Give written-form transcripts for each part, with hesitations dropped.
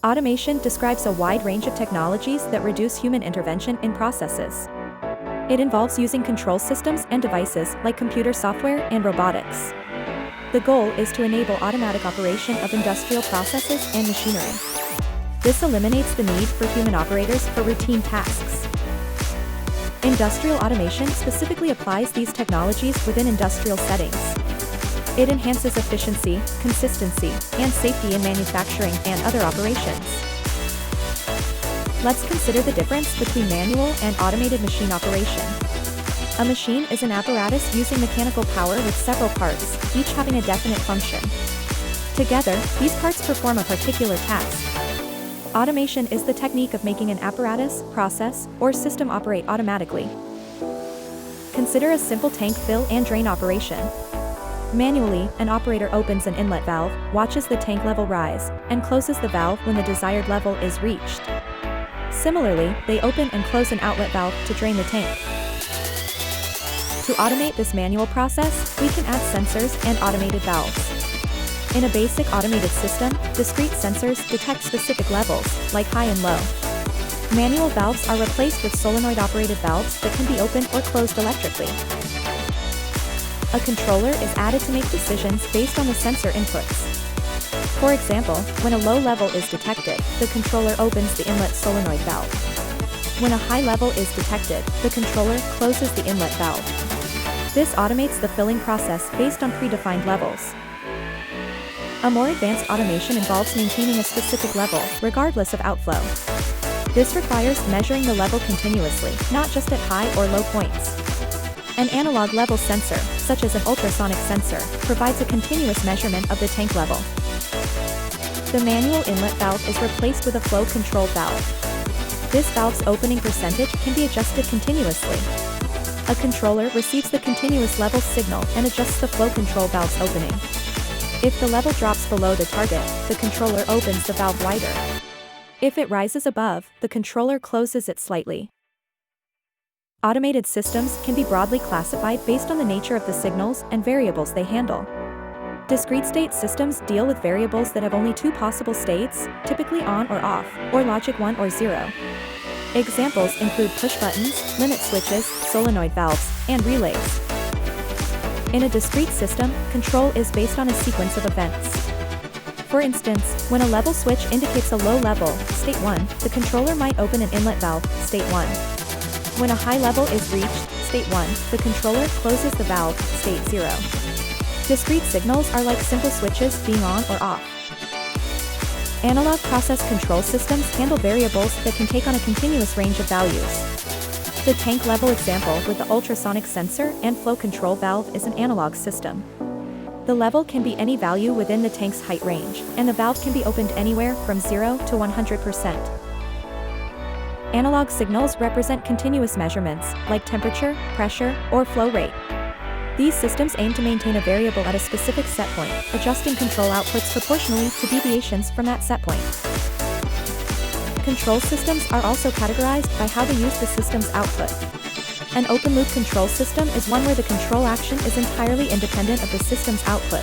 Automation describes a wide range of technologies that reduce human intervention in processes. It involves using control systems and devices like computer software and robotics. The goal is to enable automatic operation of industrial processes and machinery. This eliminates the need for human operators for routine tasks. Industrial automation specifically applies these technologies within industrial settings. It enhances efficiency, consistency, and safety in manufacturing and other operations. Let's consider the difference between manual and automated machine operation. A machine is an apparatus using mechanical power with several parts, each having a definite function. Together, these parts perform a particular task. Automation is the technique of making an apparatus, process, or system operate automatically. Consider a simple tank fill and drain operation. Manually, an operator opens an inlet valve, watches the tank level rise, and closes the valve when the desired level is reached. Similarly, they open and close an outlet valve to drain the tank. To automate this manual process, we can add sensors and automated valves. In a basic automated system, discrete sensors detect specific levels, like high and low. Manual valves are replaced with solenoid-operated valves that can be opened or closed electrically. A controller is added to make decisions based on the sensor inputs. For example, when a low level is detected, the controller opens the inlet solenoid valve. When a high level is detected, the controller closes the inlet valve. This automates the filling process based on predefined levels. A more advanced automation involves maintaining a specific level, regardless of outflow. This requires measuring the level continuously, not just at high or low points. An analog level sensor, such as an ultrasonic sensor, provides a continuous measurement of the tank level. The manual inlet valve is replaced with a flow control valve. This valve's opening percentage can be adjusted continuously. A controller receives the continuous level signal and adjusts the flow control valve's opening. If the level drops below the target, the controller opens the valve wider. If it rises above, the controller closes it slightly. Automated systems can be broadly classified based on the nature of the signals and variables they handle. Discrete state systems deal with variables that have only two possible states, typically on or off, or logic 1 or 0. Examples include push buttons, limit switches, solenoid valves, and relays. In a discrete system, control is based on a sequence of events. For instance, when a level switch indicates a low level, state 1, the controller might open an inlet valve, state 1. When a high level is reached, state 1, the controller closes the valve, state 0. Discrete signals are like simple switches being on or off. Analog process control systems handle variables that can take on a continuous range of values. The tank level example with the ultrasonic sensor and flow control valve is an analog system. The level can be any value within the tank's height range, and the valve can be opened anywhere from 0 to 100%. Analog signals represent continuous measurements, like temperature, pressure, or flow rate. These systems aim to maintain a variable at a specific set point, adjusting control outputs proportionally to deviations from that set point. Control systems are also categorized by how they use the system's output. An open-loop control system is one where the control action is entirely independent of the system's output.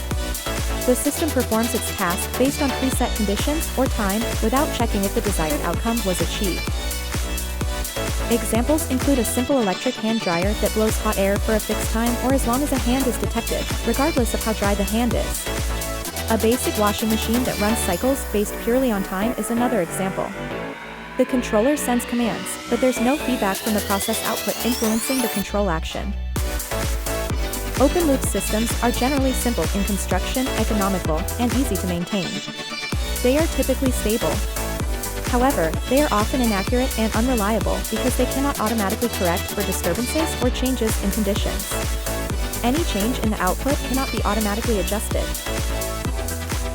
The system performs its task based on preset conditions or time without checking if the desired outcome was achieved. Examples include a simple electric hand dryer that blows hot air for a fixed time or as long as a hand is detected, regardless of how dry the hand is. A basic washing machine that runs cycles based purely on time is another example. The controller sends commands, but there's no feedback from the process output influencing the control action. Open-loop systems are generally simple in construction, economical, and easy to maintain. They are typically stable. However, they are often inaccurate and unreliable because they cannot automatically correct for disturbances or changes in conditions. Any change in the output cannot be automatically adjusted.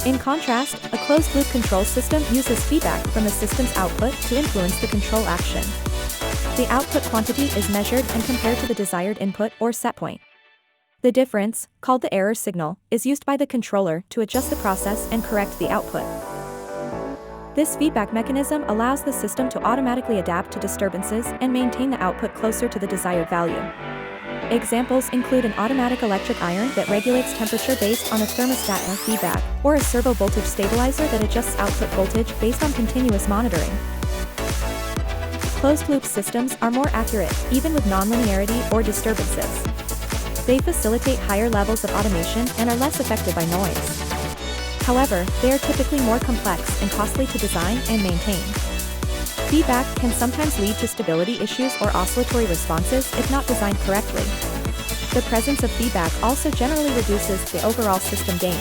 In contrast, a closed-loop control system uses feedback from the system's output to influence the control action. The output quantity is measured and compared to the desired input or set point. The difference, called the error signal, is used by the controller to adjust the process and correct the output. This feedback mechanism allows the system to automatically adapt to disturbances and maintain the output closer to the desired value. Examples include an automatic electric iron that regulates temperature based on a thermostat and feedback, or a servo voltage stabilizer that adjusts output voltage based on continuous monitoring. Closed-loop systems are more accurate, even with nonlinearity or disturbances. They facilitate higher levels of automation and are less affected by noise. However, they are typically more complex and costly to design and maintain. Feedback can sometimes lead to stability issues or oscillatory responses if not designed correctly. The presence of feedback also generally reduces the overall system gain.